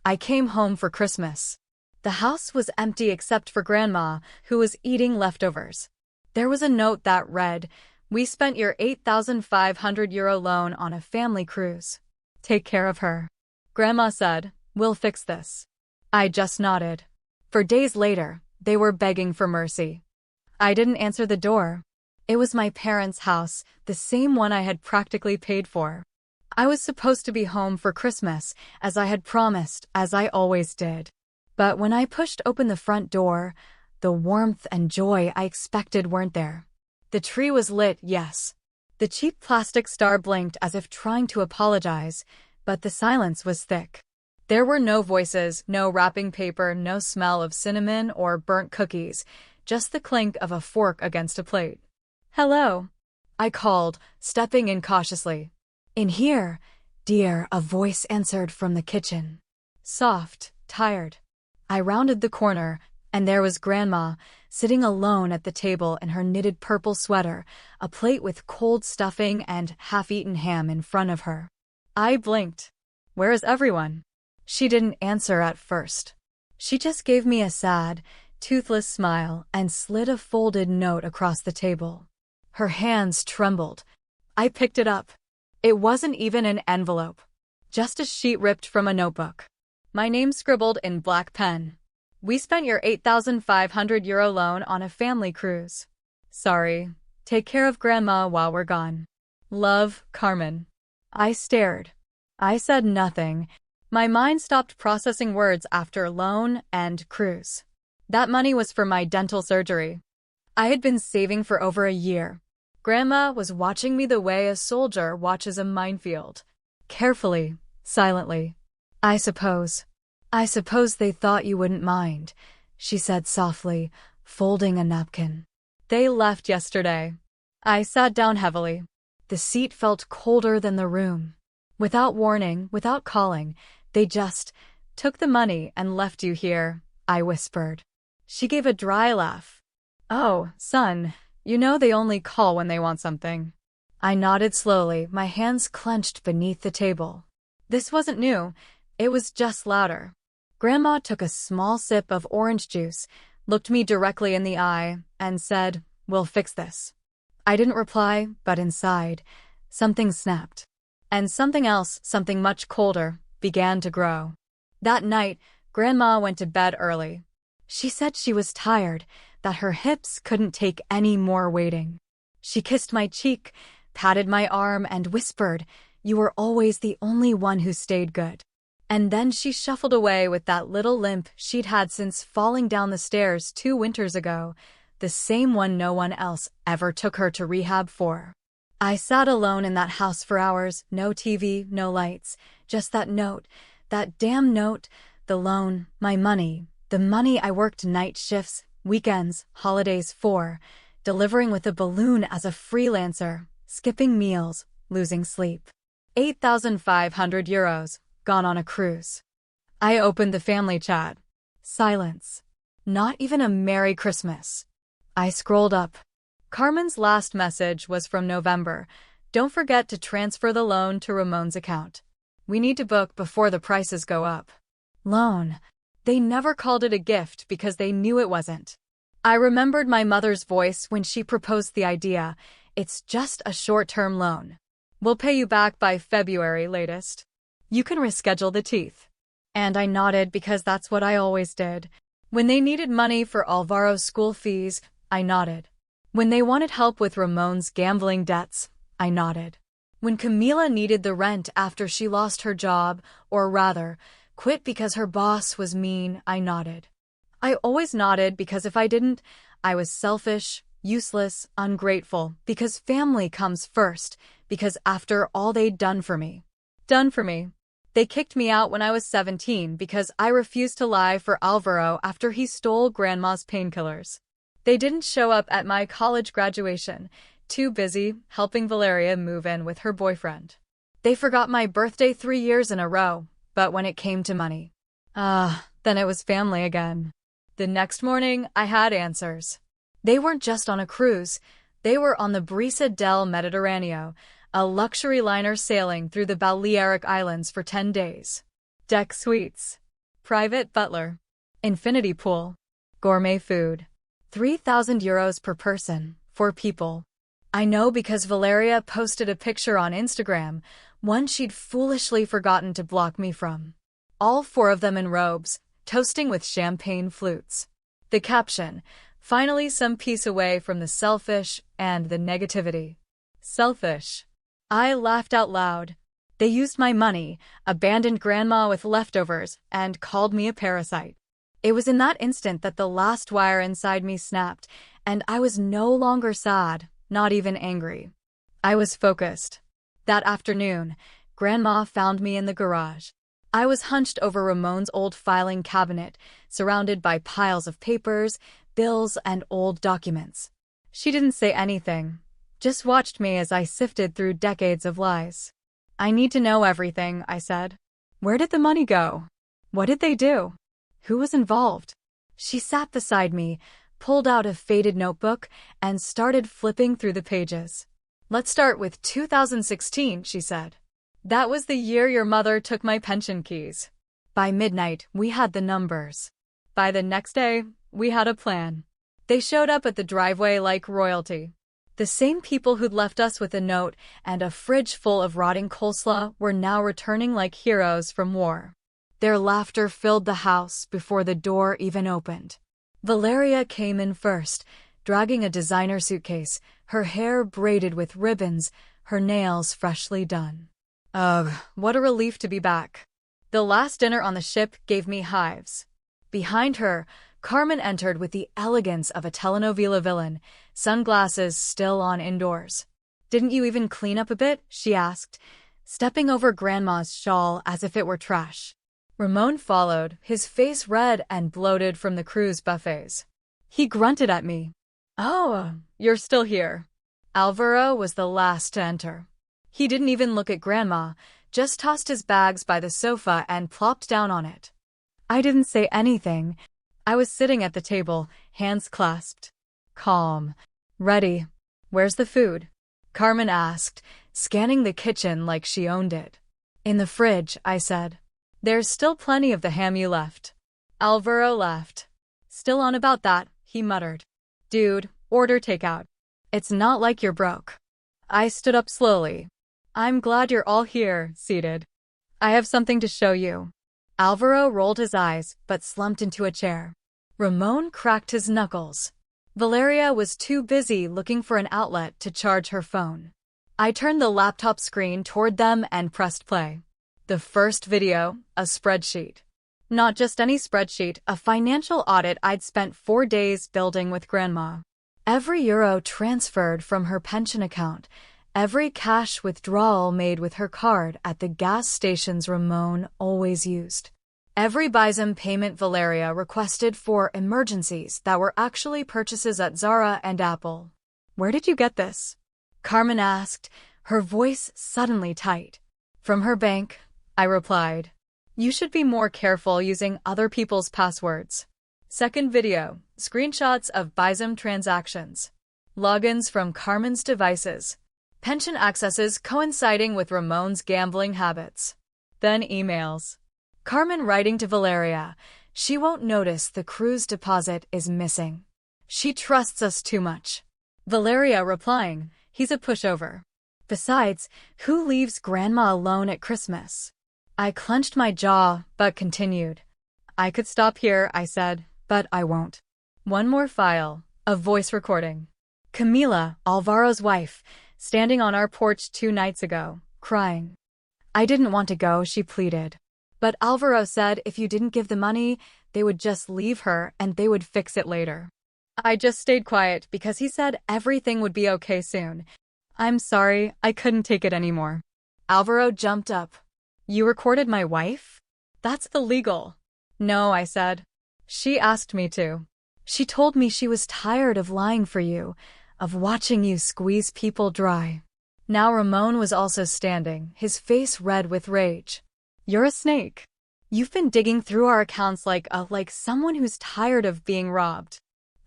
I came home for Christmas. The house was empty except for Grandma, who was eating leftovers. There was a note that read, "We spent your €8,500 loan on a family cruise. Take care of her." Grandma said, "We'll fix this." I just nodded. For days later, they were begging for mercy. I didn't answer the door. It was my parents' house, the same one I had practically paid for. I was supposed to be home for Christmas, as I had promised, as I always did. But when I pushed open the front door, the warmth and joy I expected weren't there. The tree was lit, yes. The cheap plastic star blinked as if trying to apologize, but the silence was thick. There were no voices, no wrapping paper, no smell of cinnamon or burnt cookies, just the clink of a fork against a plate. "Hello," I called, stepping in cautiously. "In here, dear," a voice answered from the kitchen. Soft, tired. I rounded the corner, and there was Grandma, sitting alone at the table in her knitted purple sweater, a plate with cold stuffing and half-eaten ham in front of her. I blinked. "Where is everyone?" She didn't answer at first. She just gave me a sad, toothless smile and slid a folded note across the table. Her hands trembled. I picked it up. It wasn't even an envelope. Just a sheet ripped from a notebook. My name scribbled in black pen. "We spent your €8,500 loan on a family cruise. Sorry. Take care of Grandma while we're gone. Love, Carmen." I stared. I said nothing. My mind stopped processing words after loan and cruise. That money was for my dental surgery. I had been saving for over a year. Grandma was watching me the way a soldier watches a minefield. Carefully, silently. I suppose they thought you wouldn't mind," she said softly, folding a napkin. "They left yesterday." I sat down heavily. The seat felt colder than the room. "Without warning, without calling, they just took the money and left you here," I whispered. She gave a dry laugh. "Oh, son, you know they only call when they want something." I nodded slowly, my hands clenched beneath the table. This wasn't new. It was just louder. Grandma took a small sip of orange juice, looked me directly in the eye, and said, "We'll fix this." I didn't reply, but inside, something snapped. And something else, something much colder, began to grow. That night, Grandma went to bed early. She said she was tired, that her hips couldn't take any more waiting. She kissed my cheek, patted my arm, and whispered, "You were always the only one who stayed good." And then she shuffled away with that little limp she'd had since falling down the stairs 2 winters ago, the same one no one else ever took her to rehab for. I sat alone in that house for hours, no TV, no lights, just that note, that damn note, the loan, my money, the money I worked night shifts, weekends, holidays for, delivering with a balloon as a freelancer, skipping meals, losing sleep. €8,500, gone on a cruise. I opened the family chat. Silence. Not even a Merry Christmas. I scrolled up. Carmen's last message was from November. "Don't forget to transfer the loan to Ramon's account. We need to book before the prices go up." Loan. They never called it a gift because they knew it wasn't. I remembered my mother's voice when she proposed the idea. "It's just a short-term loan. We'll pay you back by February latest. You can reschedule the teeth." And I nodded because that's what I always did. When they needed money for Alvaro's school fees, I nodded. When they wanted help with Ramon's gambling debts, I nodded. When Camila needed the rent after she lost her job, or rather, quit because her boss was mean, I nodded. I always nodded because if I didn't, I was selfish, useless, ungrateful, because family comes first, because after all they'd done for me. They kicked me out when I was 17 because I refused to lie for Alvaro after he stole Grandma's painkillers. They didn't show up at my college graduation, too busy helping Valeria move in with her boyfriend. They forgot my birthday 3 years in a row, but when it came to money, then it was family again. The next morning, I had answers. They weren't just on a cruise. They were on the Brisa del Mediterraneo, a luxury liner sailing through the Balearic Islands for 10 days. Deck suites. private butler, infinity pool, gourmet food, €3,000 per person, 4 people. I know because Valeria posted a picture on Instagram, one she'd foolishly forgotten to block me from. All 4 of them in robes, toasting with champagne flutes. The caption, finally some peace away from the selfish and the negativity. Selfish. I laughed out loud. They used my money, abandoned grandma with leftovers, and called me a parasite. It was in that instant that the last wire inside me snapped, and I was no longer sad, not even angry. I was focused. That afternoon, Grandma found me in the garage. I was hunched over Ramon's old filing cabinet, surrounded by piles of papers, bills, and old documents. She didn't say anything, just watched me as I sifted through decades of lies. I need to know everything, I said. Where did the money go? What did they do? Who was involved? She sat beside me, pulled out a faded notebook, and started flipping through the pages. Let's start with 2016, she said. That was the year your mother took my pension keys. By midnight, we had the numbers. By the next day, we had a plan. They showed up at the driveway like royalty. The same people who'd left us with a note and a fridge full of rotting coleslaw were now returning like heroes from war. Their laughter filled the house before the door even opened. Valeria came in first, dragging a designer suitcase, her hair braided with ribbons, her nails freshly done. Ugh, what a relief to be back. The last dinner on the ship gave me hives. Behind her, Carmen entered with the elegance of a telenovela villain, sunglasses still on indoors. Didn't you even clean up a bit? She asked, stepping over Grandma's shawl as if it were trash. Ramon followed, his face red and bloated from the cruise buffets. He grunted at me. Oh, you're still here. Alvaro was the last to enter. He didn't even look at Grandma, just tossed his bags by the sofa and plopped down on it. I didn't say anything. I was sitting at the table, hands clasped. Calm. Ready. Where's the food? Carmen asked, scanning the kitchen like she owned it. In the fridge, I said. There's still plenty of the ham you left. Alvaro laughed. Still on about that, he muttered. Dude, order takeout. It's not like you're broke. I stood up slowly. I'm glad you're all here, seated. I have something to show you. Alvaro rolled his eyes, but slumped into a chair. Ramon cracked his knuckles. Valeria was too busy looking for an outlet to charge her phone. I turned the laptop screen toward them and pressed play. The first video, a spreadsheet. Not just any spreadsheet, a financial audit I'd spent 4 days building with Grandma. Every euro transferred from her pension account, every cash withdrawal made with her card at the gas stations Ramon always used. Every Bizum payment Valeria requested for emergencies that were actually purchases at Zara and Apple. Where did you get this? Carmen asked, her voice suddenly tight. From her bank, I replied. You should be more careful using other people's passwords. Second video, screenshots of Bizum transactions. Logins from Carmen's devices. Pension accesses coinciding with Ramon's gambling habits. Then emails. Carmen writing to Valeria, she won't notice the cruise deposit is missing. She trusts us too much. Valeria replying, he's a pushover. Besides, who leaves Grandma alone at Christmas? I clenched my jaw, but continued. I could stop here, I said, but I won't. One more file, a voice recording. Camila, Alvaro's wife, standing on our porch 2 nights ago, crying. I didn't want to go, she pleaded. But Alvaro said if you didn't give the money, they would just leave her and they would fix it later. I just stayed quiet because he said everything would be okay soon. I'm sorry, I couldn't take it anymore. Alvaro jumped up. You recorded my wife? That's illegal. No, I said. She asked me to. She told me she was tired of lying for you, of watching you squeeze people dry. Now Ramon was also standing, his face red with rage. You're a snake. You've been digging through our accounts like someone who's tired of being robbed.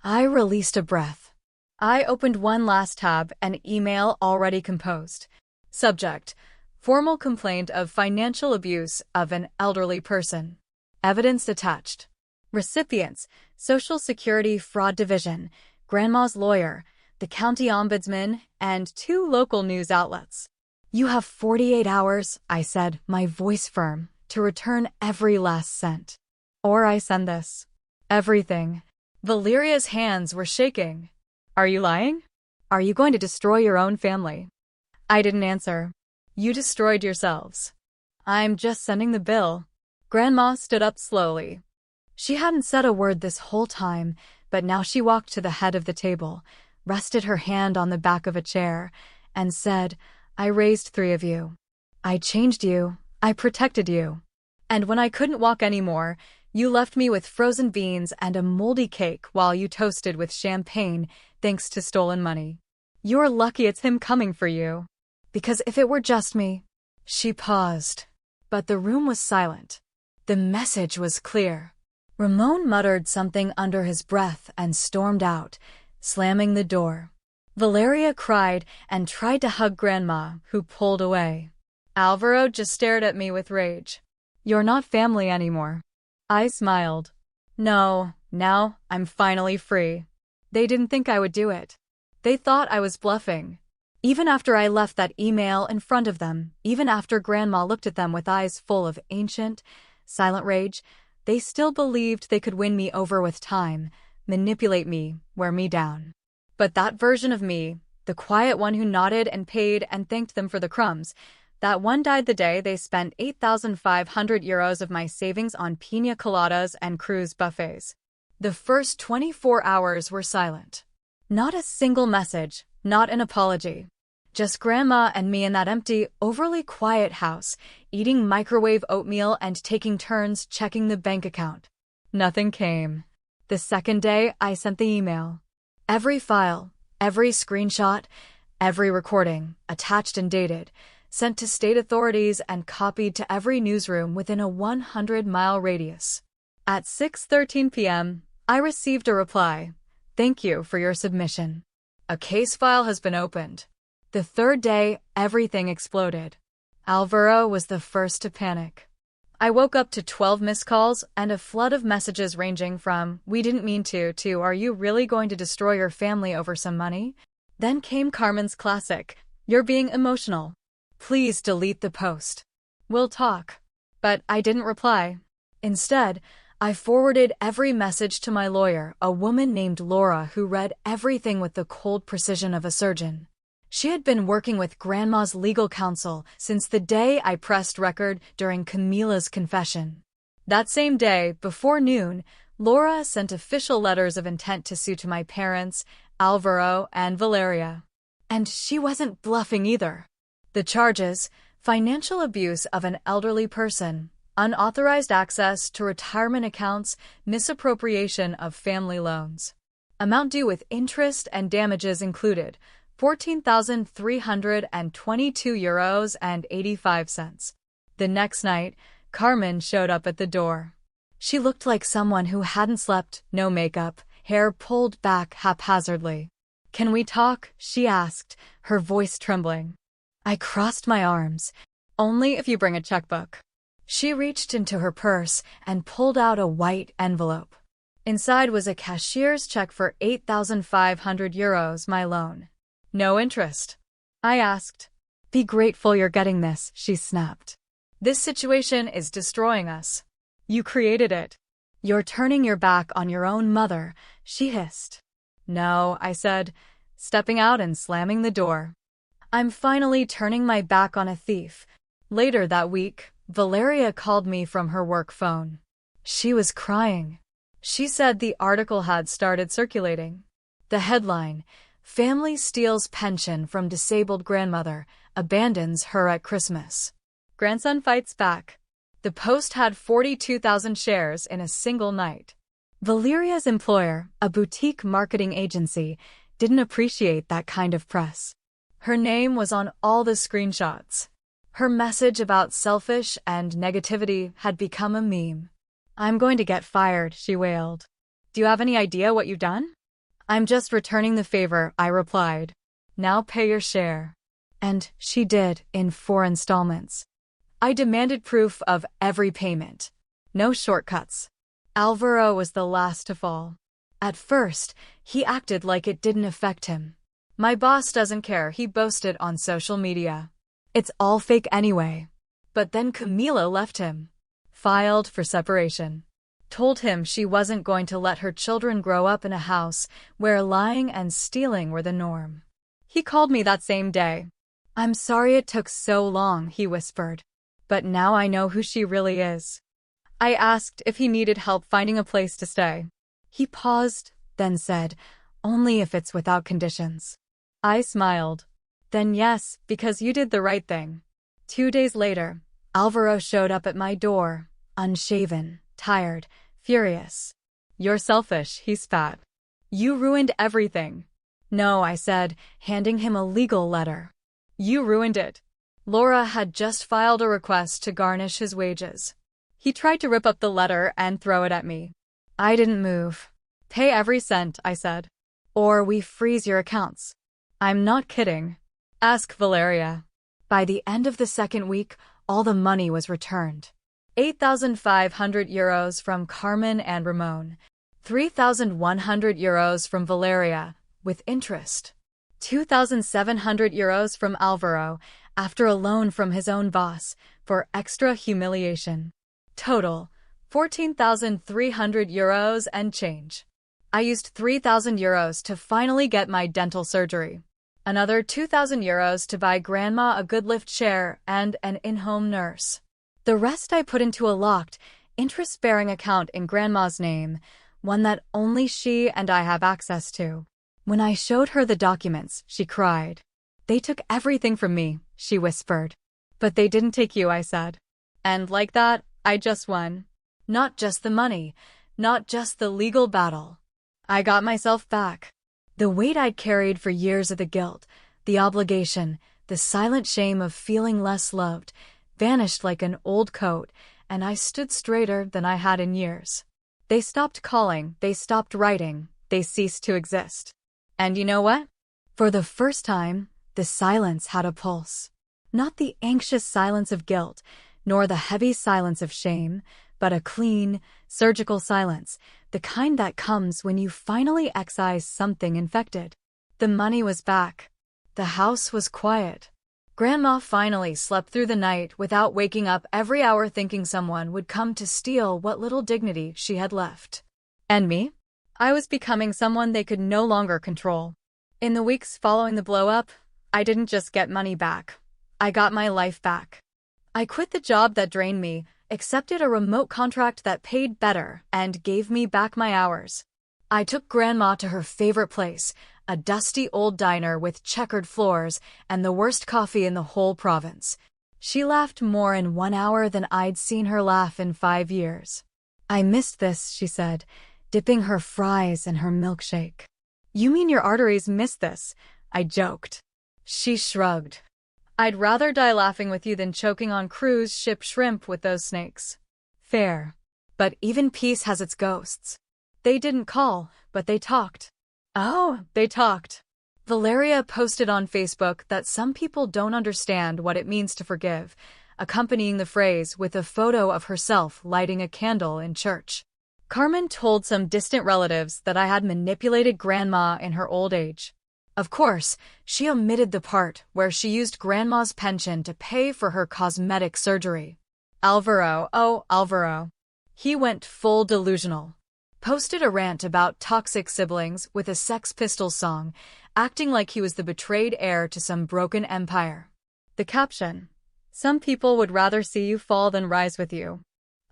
I released a breath. I opened one last tab, an email already composed. Subject: formal complaint of financial abuse of an elderly person. Evidence attached. Recipients: Social Security Fraud Division, Grandma's lawyer, the county ombudsman, and 2 local news outlets. You have 48 hours, I said, my voice firm, to return every last cent. Or I send this. Everything. Valeria's hands were shaking. Are you lying? Are you going to destroy your own family? I didn't answer. You destroyed yourselves. I'm just sending the bill. Grandma stood up slowly. She hadn't said a word this whole time, but now she walked to the head of the table, rested her hand on the back of a chair, and said, I raised 3 of you. I changed you. I protected you. And when I couldn't walk anymore, you left me with frozen beans and a moldy cake while you toasted with champagne thanks to stolen money. You're lucky it's him coming for you. Because if it were just me... She paused. But the room was silent. The message was clear. Ramon muttered something under his breath and stormed out, slamming the door. Valeria cried and tried to hug Grandma, who pulled away. Alvaro just stared at me with rage. You're not family anymore. I smiled. No, now I'm finally free. They didn't think I would do it. They thought I was bluffing. Even after I left that email in front of them, even after Grandma looked at them with eyes full of ancient, silent rage, they still believed they could win me over with time, manipulate me, wear me down. But that version of me, the quiet one who nodded and paid and thanked them for the crumbs, that one died the day they spent 8,500 euros of my savings on piña coladas and cruise buffets. The first 24 hours were silent. Not a single message, not an apology. Just Grandma and me in that empty, overly quiet house, eating microwave oatmeal and taking turns checking the bank account. Nothing came. The second day, I sent the email. Every file, every screenshot, every recording, attached and dated, sent to state authorities and copied to every newsroom within a 100-mile radius. At 6:13 p.m., I received a reply. Thank you for your submission. A case file has been opened. The third day, everything exploded. Alvaro was the first to panic. I woke up to 12 missed calls and a flood of messages ranging from, we didn't mean to, are you really going to destroy your family over some money? Then came Carmen's classic, you're being emotional. Please delete the post. We'll talk. But I didn't reply. Instead, I forwarded every message to my lawyer, a woman named Laura who read everything with the cold precision of a surgeon. She had been working with Grandma's legal counsel since the day I pressed record during Camila's confession. That same day, before noon, Laura sent official letters of intent to sue to my parents, Alvaro, and Valeria. And she wasn't bluffing either. The charges: financial abuse of an elderly person, unauthorized access to retirement accounts, misappropriation of family loans. Amount due with interest and damages included, 14,322 euros and 85 cents. The next night, Carmen showed up at the door. She looked like someone who hadn't slept, no makeup, hair pulled back haphazardly. Can we talk? She asked, her voice trembling. I crossed my arms. Only if you bring a checkbook. She reached into her purse and pulled out a white envelope. Inside was a cashier's check for 8,500 euros, my loan. No interest. I asked. Be grateful you're getting this, she snapped. This situation is destroying us. You created it. You're turning your back on your own mother, she hissed. No, I said, stepping out and slamming the door. I'm finally turning my back on a thief. Later that week, Valeria called me from her work phone. She was crying. She said the article had started circulating. The headline, Family Steals Pension from Disabled Grandmother, Abandons Her at Christmas. Grandson Fights Back. The Post had 42,000 shares in a single night. Valeria's employer, a boutique marketing agency, didn't appreciate that kind of press. Her name was on all the screenshots. Her message about selfish and negativity had become a meme. I'm going to get fired, she wailed. Do you have any idea what you've done? I'm just returning the favor, I replied. Now pay your share. And she did, in 4 installments. I demanded proof of every payment. No shortcuts. Alvaro was the last to fall. At first, he acted like it didn't affect him. My boss doesn't care, he boasted on social media. It's all fake anyway. But then Camila left him. Filed for separation. Told him she wasn't going to let her children grow up in a house where lying and stealing were the norm. He called me that same day. I'm sorry it took so long, he whispered. But now I know who she really is. I asked if he needed help finding a place to stay. He paused, then said, only if it's without conditions. I smiled. Then yes, because you did the right thing. 2 days later, Alvaro showed up at my door, unshaven, tired, furious. You're selfish, he spat. You ruined everything. No, I said, handing him a legal letter. You ruined it. Laura had just filed a request to garnish his wages. He tried to rip up the letter and throw it at me. I didn't move. Pay every cent, I said. Or we freeze your accounts. I'm not kidding. Ask Valeria. By the end of the second week, all the money was returned. 8,500 euros from Carmen and Ramon. 3,100 euros from Valeria, with interest. 2,700 euros from Alvaro, after a loan from his own boss, for extra humiliation. Total, 14,300 euros and change. I used 3,000 euros to finally get my dental surgery. Another 2,000 euros to buy Grandma a good lift chair and an in-home nurse. The rest I put into a locked, interest-bearing account in Grandma's name, one that only she and I have access to. When I showed her the documents, she cried. They took everything from me, she whispered. But they didn't take you, I said. And like that, I just won. Not just the money, not just the legal battle. I got myself back. The weight I'd carried for years of the guilt, the obligation, the silent shame of feeling less loved, vanished like an old coat, and I stood straighter than I had in years. They stopped calling, they stopped writing, they ceased to exist. And you know what? For the first time, the silence had a pulse. Not the anxious silence of guilt, nor the heavy silence of shame, but a clean, surgical silence, the kind that comes when you finally excise something infected. The money was back. The house was quiet. Grandma finally slept through the night without waking up every hour thinking someone would come to steal what little dignity she had left. And me? I was becoming someone they could no longer control. In the weeks following the blow-up, I didn't just get money back. I got my life back. I quit the job that drained me, accepted a remote contract that paid better, and gave me back my hours. I took Grandma to her favorite place, a dusty old diner with checkered floors and the worst coffee in the whole province. She laughed more in 1 hour than I'd seen her laugh in 5 years. I missed this, she said, dipping her fries in her milkshake. You mean your arteries missed this? I joked. She shrugged. I'd rather die laughing with you than choking on cruise ship shrimp with those snakes. Fair. But even peace has its ghosts. They didn't call, but they talked. Oh, they talked. Valeria posted on Facebook that some people don't understand what it means to forgive, accompanying the phrase with a photo of herself lighting a candle in church. Carmen told some distant relatives that I had manipulated Grandma in her old age. Of course, she omitted the part where she used Grandma's pension to pay for her cosmetic surgery. Alvaro. He went full delusional. Posted a rant about toxic siblings with a Sex Pistols song, acting like he was the betrayed heir to some broken empire. The caption: some people would rather see you fall than rise with you.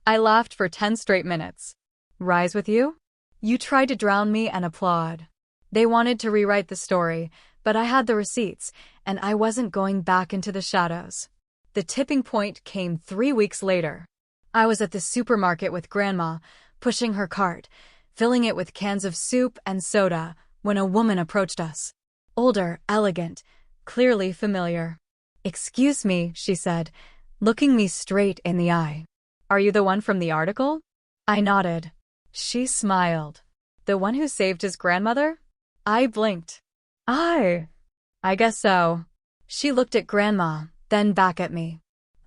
I laughed for 10 straight minutes. Rise with you? You tried to drown me and applaud. They wanted to rewrite the story, but I had the receipts, and I wasn't going back into the shadows. The tipping point came 3 weeks later. I was at the supermarket with Grandma, pushing her cart, filling it with cans of soup and soda, when a woman approached us. Older, elegant, clearly familiar. Excuse me, she said, looking me straight in the eye. Are you the one from the article? I nodded. She smiled. The one who saved his grandmother? I blinked. I guess so. She looked at Grandma, then back at me.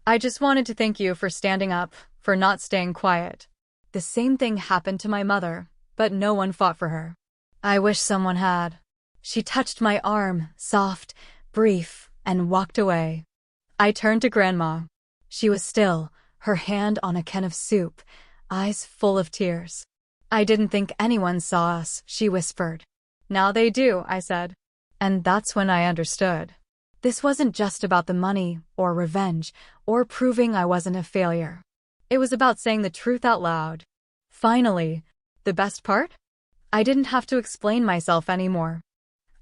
I just wanted to thank you for standing up, for not staying quiet. The same thing happened to my mother, but no one fought for her. I wish someone had. She touched my arm, soft, brief, and walked away. I turned to Grandma. She was still, her hand on a can of soup, eyes full of tears. I didn't think anyone saw us, she whispered. Now they do, I said. And that's when I understood. This wasn't just about the money, or revenge, or proving I wasn't a failure. It was about saying the truth out loud. Finally, the best part? I didn't have to explain myself anymore.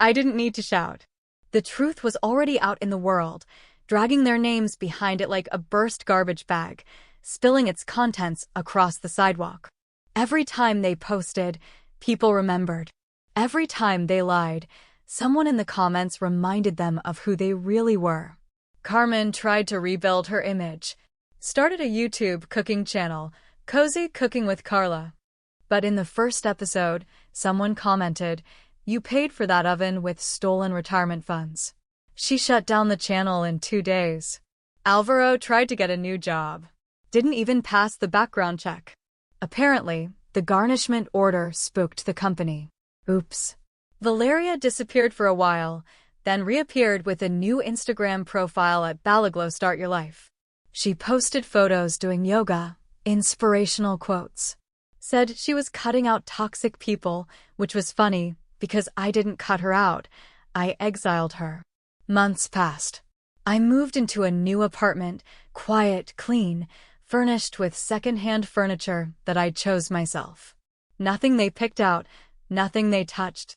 I didn't need to shout. The truth was already out in the world, dragging their names behind it like a burst garbage bag, spilling its contents across the sidewalk. Every time they posted, people remembered. Every time they lied, someone in the comments reminded them of who they really were. Carmen tried to rebuild her image, started a YouTube cooking channel, Cozy Cooking with Carla. But in the first episode, someone commented, "You paid for that oven with stolen retirement funds." She shut down the channel in 2 days. Alvaro tried to get a new job. Didn't even pass the background check. Apparently, the garnishment order spooked the company. Oops. Valeria disappeared for a while, then reappeared with a new Instagram profile at Balaglow Start Your Life. She posted photos doing yoga, inspirational quotes. Said she was cutting out toxic people, which was funny because I didn't cut her out. I exiled her. Months passed. I moved into a new apartment, quiet, clean, furnished with second-hand furniture that I chose myself. Nothing they picked out, nothing they touched.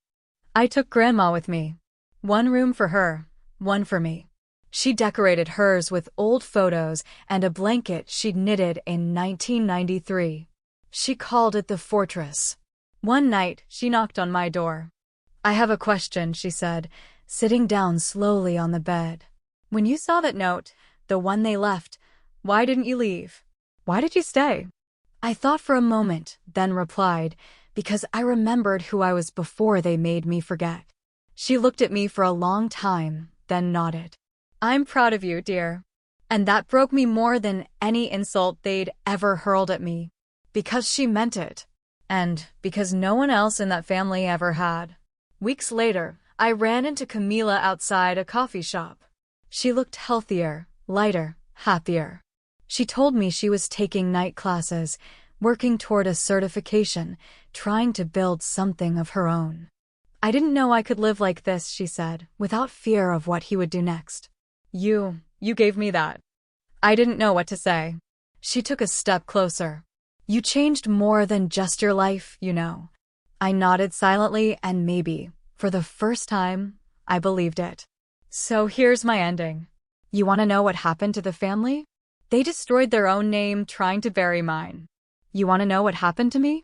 I took Grandma with me. One room for her, one for me. She decorated hers with old photos and a blanket she'd knitted in 1993. She called it the fortress. One night, she knocked on my door. "I have a question," she said, sitting down slowly on the bed. "When you saw that note, the one they left, why didn't you leave? Why did you stay?" I thought for a moment, then replied, "Because I remembered who I was before they made me forget." She looked at me for a long time, then nodded. "I'm proud of you, dear." And that broke me more than any insult they'd ever hurled at me. Because she meant it. And because no one else in that family ever had. Weeks later, I ran into Camila outside a coffee shop. She looked healthier, lighter, happier. She told me she was taking night classes, working toward a certification, trying to build something of her own. "I didn't know I could live like this," she said, without fear of what he would do next. You gave me that." I didn't know what to say. She took a step closer. "You changed more than just your life, you know." I nodded silently and maybe, for the first time, I believed it. So here's my ending. You want to know what happened to the family? They destroyed their own name trying to bury mine. You want to know what happened to me?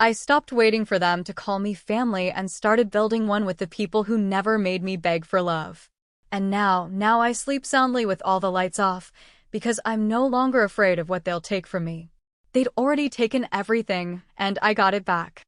I stopped waiting for them to call me family and started building one with the people who never made me beg for love. And now I sleep soundly with all the lights off, because I'm no longer afraid of what they'll take from me. They'd already taken everything, and I got it back.